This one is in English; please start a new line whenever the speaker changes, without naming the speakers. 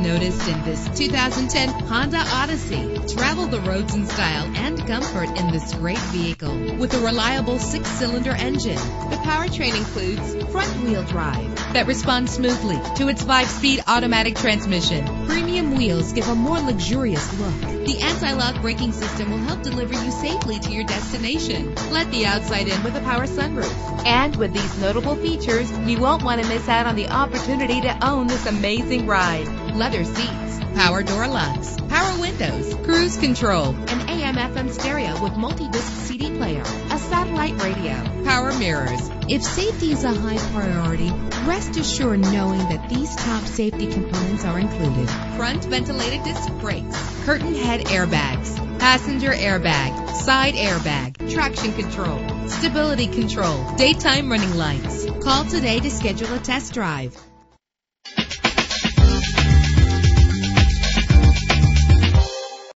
noticed in this 2010 Honda Odyssey. Travel the roads in style and comfort in this great vehicle with a reliable 6-cylinder engine. The powertrain includes front-wheel drive that responds smoothly to its 5-speed automatic transmission. Premium wheels give a more luxurious look. The anti-lock braking system will help deliver you safely to your destination. Let the outside in with a power sunroof. And with these notable features, you won't want to miss out on the opportunity to own this amazing ride. Leather seats, power door locks, power windows, cruise control, an AM/FM stereo with multi-disc CD player, a satellite radio, power mirrors. If safety is a high priority, rest assured knowing that these top safety components are included. Front ventilated disc brakes, curtain head airbags, passenger airbag, side airbag, traction control, stability control, daytime running lights. Call today to schedule a test drive.